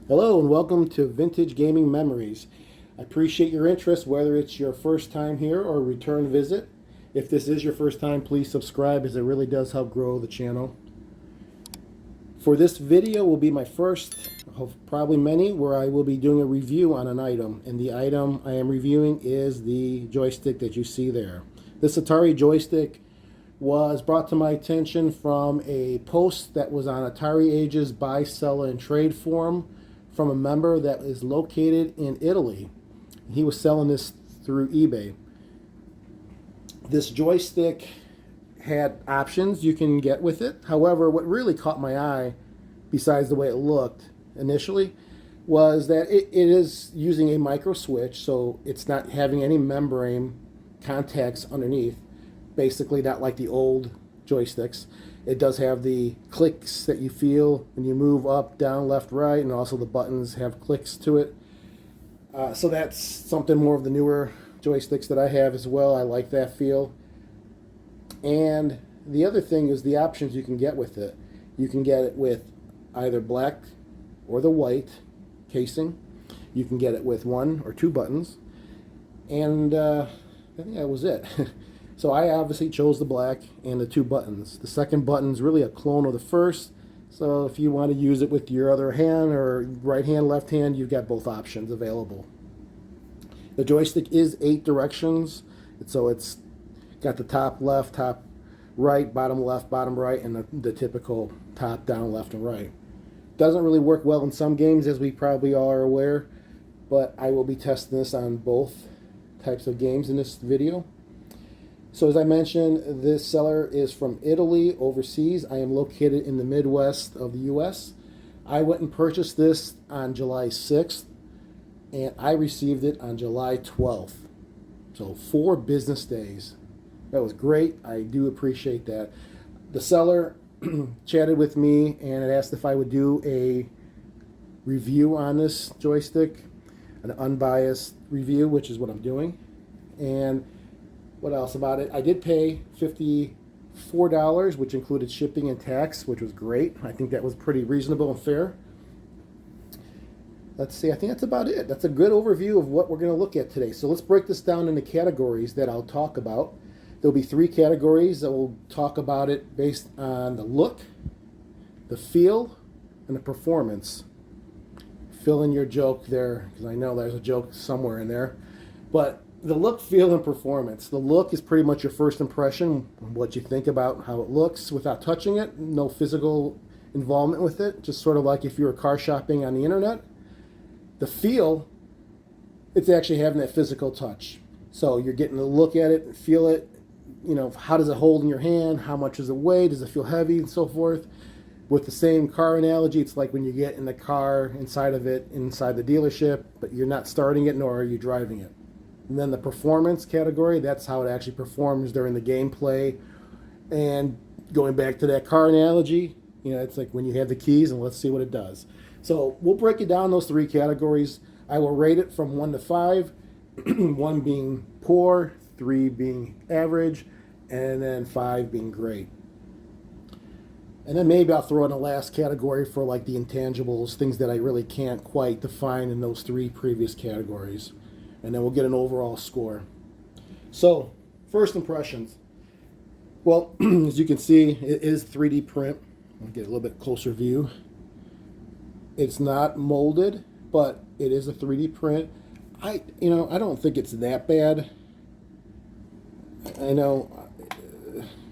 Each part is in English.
Hello and welcome to Vintage Gaming Memories. I appreciate your interest, whether it's your first time here or a return visit. If this is your first time, please subscribe as it really does help grow the channel. For this video will be my first of probably many where I will be doing a review on an item, and the item I am reviewing is the joystick that you see there. This Atari Joystick was brought to my attention from a post that was on AtariAge's buy, sell, and trade forum from a member that is located in Italy. He was selling this through eBay. This joystick had options you can get with it. However, what really caught my eye, besides the way it looked initially, was that it is using a micro switch, so it's not having any membrane contacts underneath. Basically not like the old joysticks. It does have the clicks that you feel when you move up, down, left, right, and also the buttons have clicks to it. So that's something more of the newer joysticks that I have as well. I like that feel. And the other thing is the options you can get with it. You can get it with either black or the white casing. You can get it with one or two buttons. And I think that was it. So I obviously chose the black and the two buttons. The second button is really a clone of the first. So if you want to use it with your other hand or right hand, left hand, you've got both options available. The joystick is 8 directions. So it's got the top left, top right, bottom left, bottom right, and the typical top, down, left, and right. Doesn't really work well in some games, as we probably all are aware, but I will be testing this on both types of games in this video. So as I mentioned, this seller is from Italy, overseas. I am located in the Midwest of the U.S. I went and purchased this on July 6th, and I received it on July 12th. So 4 business days. That was great. I do appreciate that. The seller chatted with me and had asked if I would do a review on this joystick, an unbiased review, which is what I'm doing. And what else about it? I did pay $54, which included shipping and tax, which was great. I think that was pretty reasonable and fair. Let's see, I think that's about it. That's a good overview of what we're going to look at today. So let's break this down into categories that I'll talk about. There'll be 3 categories that we'll talk about it based on the look, the feel, and the performance. Fill in your joke there, because I know there's a joke somewhere in there. But the look, feel, and performance. The look is pretty much your first impression, what you think about how it looks without touching it. No physical involvement with it, just sort of like if you were car shopping on the internet. The feel, it's actually having that physical touch. So you're getting to look at it and feel it. You know, how does it hold in your hand? How much does it weigh? Does it feel heavy? And so forth. With the same car analogy, it's like when you get in the car inside of it, inside the dealership, but you're not starting it nor are you driving it. And then the performance category, that's how it actually performs during the gameplay. And going back to that car analogy, you know, it's like when you have the keys and let's see what it does. So we'll break it down, those 3 categories. I will rate it from 1 to 5, 1 being poor, 3 being average, and then 5 being great. And then maybe I'll throw in a last category for like the intangibles, things that I really can't quite define in those 3 previous categories. And then we'll get an overall score. So, first impressions. Well, as you can see, it is 3D print. I'll get a little bit closer view. It's not molded, but it is a 3D print. I don't think it's that bad. I know,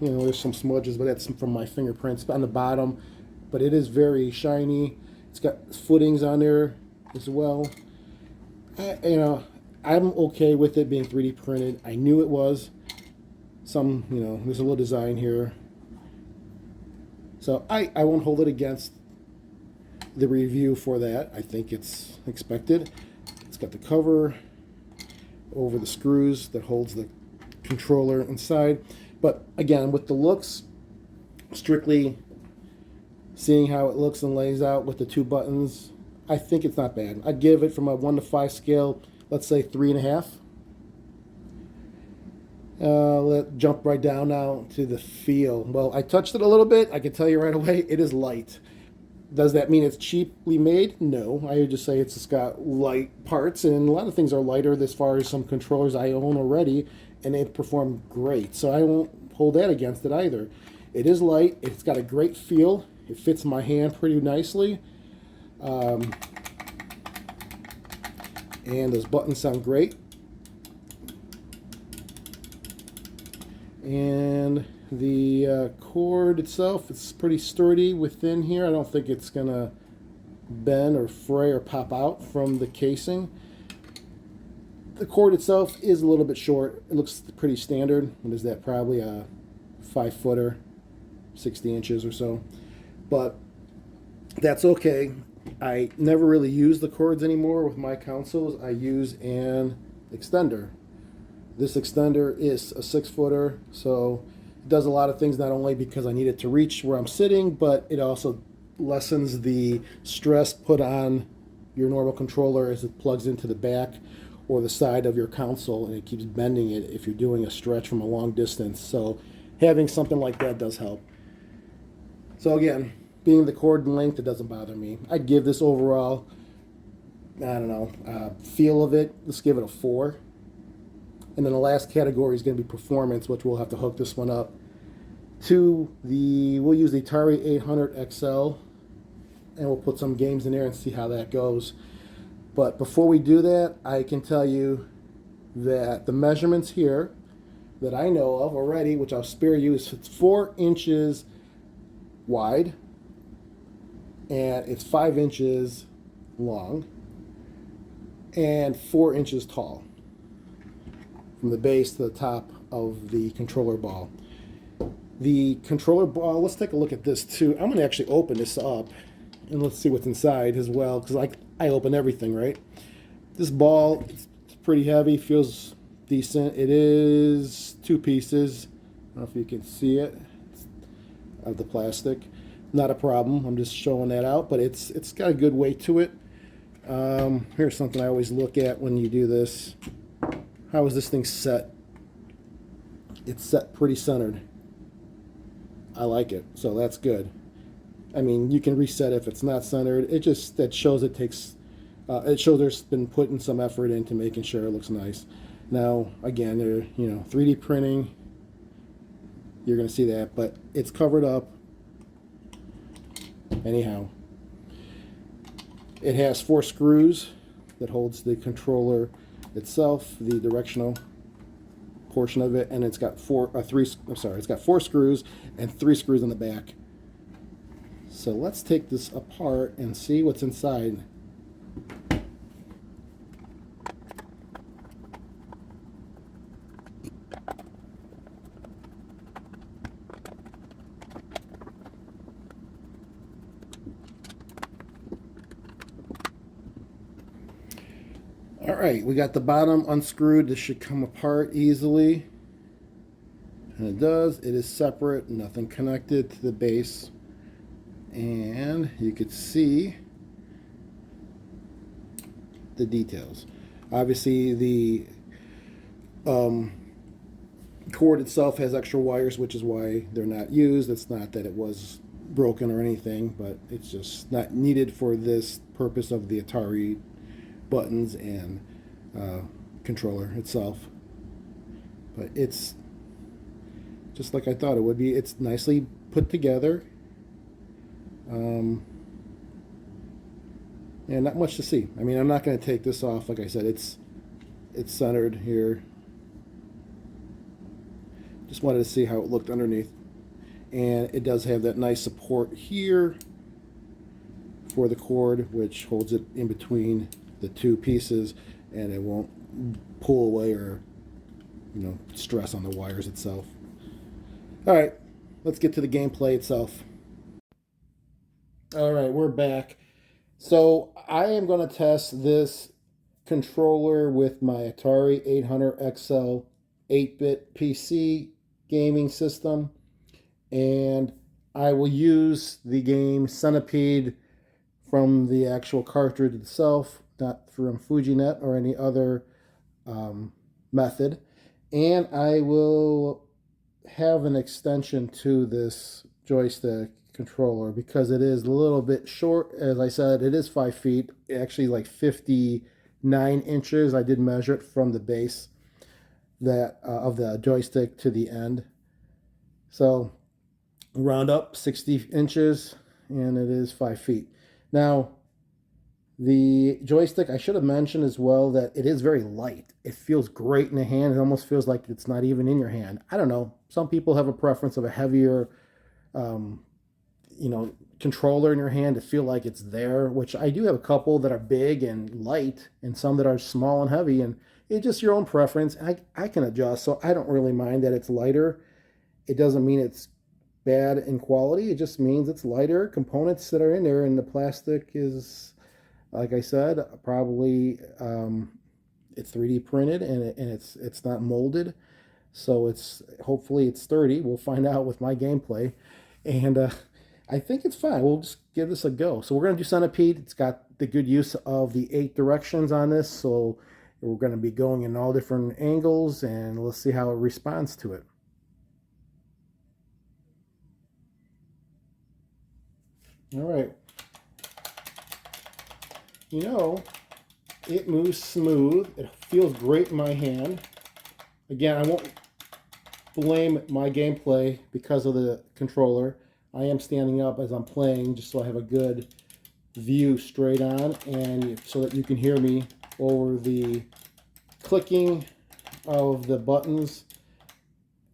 there's some smudges, but that's from my fingerprints on the bottom. But it is very shiny. It's got footings on there as well. I'm okay with it being 3D printed. I knew it was. There's a little design here. So I won't hold it against the review for that. I think it's expected. It's got the cover over the screws that holds the controller inside. But again, with the looks, strictly seeing how it looks and lays out with the 2 buttons, I think it's not bad. I'd give it from a 1 to 5 scale, let's say 3.5. Let's jump right down now to the feel. Well, I touched it a little bit. I can tell you right away, it is light. Does that mean it's cheaply made? No. I would just say it's just got light parts, and a lot of things are lighter as far as some controllers I own already, and they perform great. So I won't hold that against it either. It is light. It's got a great feel. It fits my hand pretty nicely. And those buttons sound great. And the cord itself is pretty sturdy within here. I don't think it's going to bend or fray or pop out from the casing. The cord itself is a little bit short. It looks pretty standard. What is that? Probably a 5-footer, 60 inches or so. But that's okay. I never really use the cords anymore with my consoles. I use an extender. This extender is a 6-footer, so it does a lot of things, not only because I need it to reach where I'm sitting, but it also lessens the stress put on your normal controller as it plugs into the back or the side of your console, and it keeps bending it if you're doing a stretch from a long distance. So having something like that does help. So again, being the cord length, it doesn't bother me. I'd give this overall, I don't know, feel of it, let's give it a 4. And then the last category is going to be performance, which we'll have to hook this one up to we'll use the Atari 800 XL, and we'll put some games in there and see how that goes. But before we do that, I can tell you that the measurements here that I know of already, which I'll spare you, is it's 4 inches wide, and it's 5 inches long, and 4 inches tall, from the base to the top of the controller ball. The controller ball, let's take a look at this too. I'm going to actually open this up and let's see what's inside as well, because I open everything, right? This ball, it's pretty heavy, feels decent. It is 2 pieces. I don't know if you can see it, of the plastic. Not a problem. I'm just showing that out, but it's got a good weight to it. Here's something I always look at when you do this. How is this thing set? It's set pretty centered. I like it, so that's good. I mean, you can reset if it's not centered. That shows it takes, it shows there's been putting some effort into making sure it looks nice. Now, again, they're 3D printing. You're going to see that, but it's covered up. Anyhow, it has 4 screws that holds the controller itself, the directional portion of it, and it's got 4 screws and 3 screws on the back. So let's take this apart and see what's inside. All right, we got the bottom unscrewed. This should come apart easily. And it does. It is separate, nothing connected to the base. And you could see the details. Obviously, the cord itself has extra wires, which is why they're not used. It's not that it was broken or anything, but it's just not needed for this purpose of the Atari buttons and controller itself. But it's just like I thought it would be. It's nicely put together. Yeah, not much to see. I mean, I'm not going to take this off. Like I said, it's centered here. Just wanted to see how it looked underneath. And it does have that nice support here for the cord, which holds it in between the 2 pieces, and it won't pull away or stress on the wires itself. All right, let's get to the gameplay itself. All right, we're back. So I am going to test this controller with my Atari 800 XL 8-bit PC gaming system, and I will use the game Centipede from the actual cartridge itself, not from FujiNet or any other method. And I will have an extension to this joystick controller because it is a little bit short. As I said, it is 5 feet, actually like 59 inches. I did measure it from the base that of the joystick to the end. So round up 60 inches, and it is 5 feet. Now, the joystick, I should have mentioned as well that it is very light. It feels great in the hand. It almost feels like it's not even in your hand. I don't know. Some people have a preference of a heavier, controller in your hand to feel like it's there, which I do have a couple that are big and light and some that are small and heavy, and it's just your own preference. I can adjust, so I don't really mind that it's lighter. It doesn't mean it's bad in quality. It just means it's lighter components that are in there, and the plastic is, like I said, probably it's 3D printed and it's not molded, so hopefully it's sturdy. We'll find out with my gameplay, and I think it's fine. We'll just give this a go. So we're going to do Centipede. It's got the good use of the 8 directions on this, so we're going to be going in all different angles, and let's see how it responds to it. All right. It moves smooth. It feels great in my hand. Again, I won't blame my gameplay because of the controller. I am standing up as I'm playing just so I have a good view straight on, and so that you can hear me over the clicking of the buttons.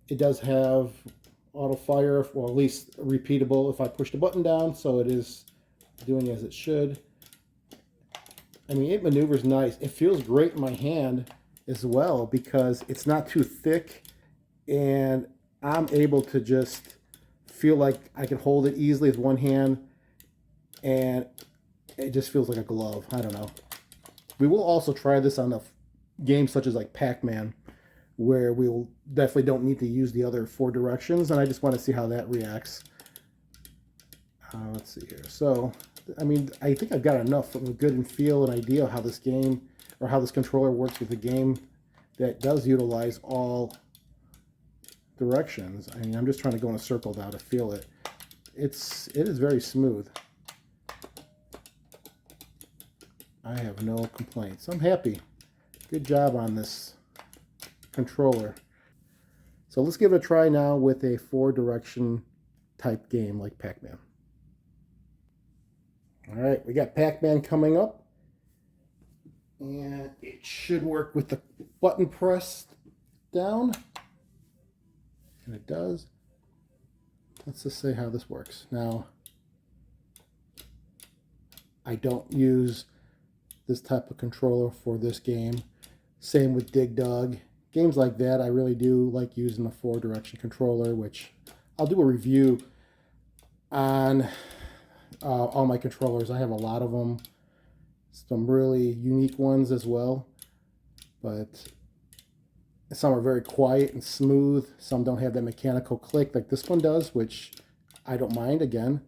It does have auto fire, or at least repeatable if I push the button down, so it is doing as it should. I mean, it maneuvers nice. It feels great in my hand as well because it's not too thick, and I'm able to just feel like I can hold it easily with one hand, and it just feels like a glove. I don't know. We will also try this on a game such as like Pac-Man, where we will definitely don't need to use the other 4 directions, and I just want to see how that reacts. Let's see here. So, I mean, I think I've got enough of a good feel and idea of how this game, or how this controller works with a game that does utilize all directions. I mean, I'm just trying to go in a circle now to feel it. It is very smooth. I have no complaints. I'm happy. Good job on this controller. So let's give it a try now with a 4-direction type game like Pac-Man. All right, we got Pac-Man coming up, and it should work with the button pressed down, and it does. Let's just say how this works. Now, I don't use this type of controller for this game. Same with Dig Dug. Games like that, I really do like using a 4-direction controller, which I'll do a review on all my controllers. I have a lot of them, some really unique ones as well, but some are very quiet and smooth. Some don't have that mechanical click like this one does, which I don't mind. Again,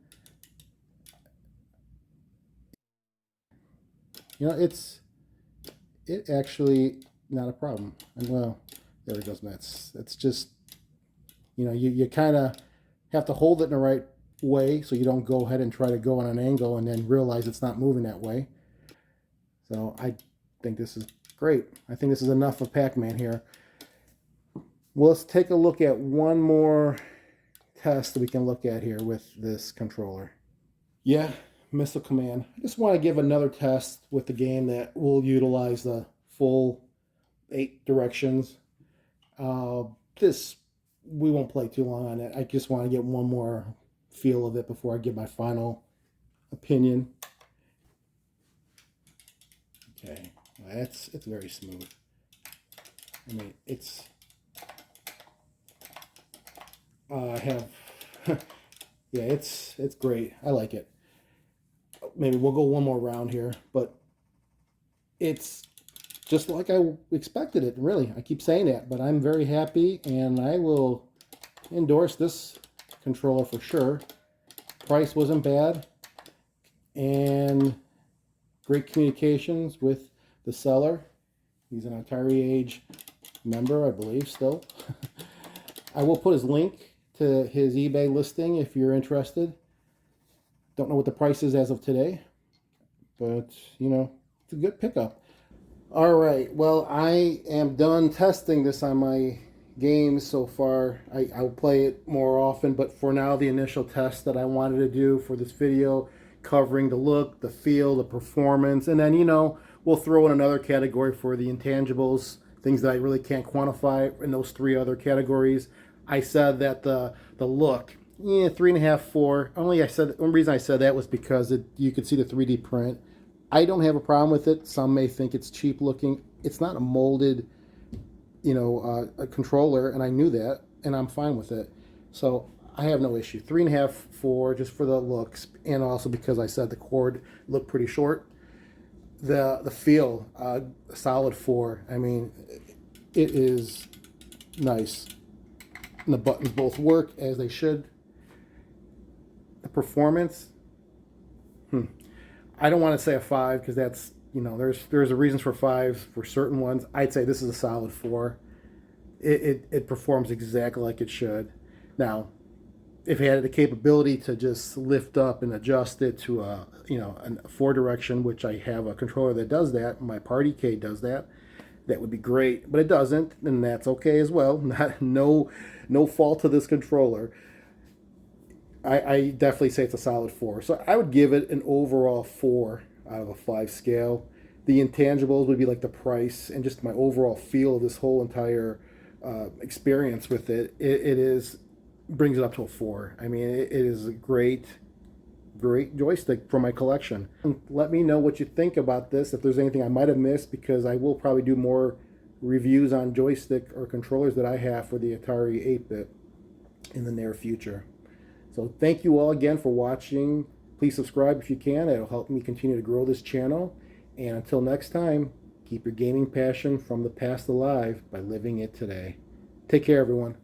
it actually not a problem. And well, there it goes, Mets. It's just, you kind of have to hold it in the right way so you don't go ahead and try to go on an angle and then realize it's not moving that way. So I think this is great. I think this is enough of Pac-Man here. Well, let's take a look at one more test that we can look at here with this controller. Yeah, Missile Command. I just want to give another test with the game that will utilize the full 8 directions. We won't play too long on it. I just want to get one more feel of it before I give my final opinion. Okay, it's very smooth. I mean, I have, yeah, it's great. I like it. Maybe we'll go one more round here, but it's just like I expected it, really. I keep saying that, but I'm very happy, and I will endorse this controller for sure. Price wasn't bad, and great communications with the seller. He's an AtariAge member, I believe, still. I will put his link to his eBay listing if you're interested. Don't know what the price is as of today, but you know, it's a good pickup. All right, well, I am done testing this on my games so far. I'll play it more often, but for now, the initial test that I wanted to do for this video, covering the look, the feel, the performance, and then, you know, we'll throw in another category for the intangibles, things that I really can't quantify in those three other categories. I said that the look, yeah, 3.5, 4. Only reason I said that was because you could see the 3D print. I don't have a problem with it. Some may think it's cheap looking. It's not a molded, you know, a controller, and I knew that, and I'm fine with it. So I have no issue. 3.5, 4, just for the looks, and also because I said the cord looked pretty short. The feel, solid 4. I mean, it is nice. And the buttons both work as they should. The performance, I don't want to say a 5 because that's, you know, there's a reasons for 5s for certain ones. I'd say this is a solid 4. It performs exactly like it should. Now, if it had the capability to just lift up and adjust it to a, you know, a 4 direction, which I have a controller that does that, my Party K does that, that would be great. But it doesn't, and that's okay as well. No fault to this controller. I definitely say it's a solid 4. So I would give it an overall 4 out of a 5 scale. The intangibles would be like the price and just my overall feel of this whole entire experience with it. It brings it up to a 4. I mean, it is a great joystick for my collection. Let me know what you think about this, if there's anything I might have missed, because I will probably do more reviews on joystick or controllers that I have for the Atari 8-bit in the near future. So thank you all again for watching. Please subscribe if you can. It'll help me continue to grow this channel. And until next time, keep your gaming passion from the past alive by living it today. Take care, everyone.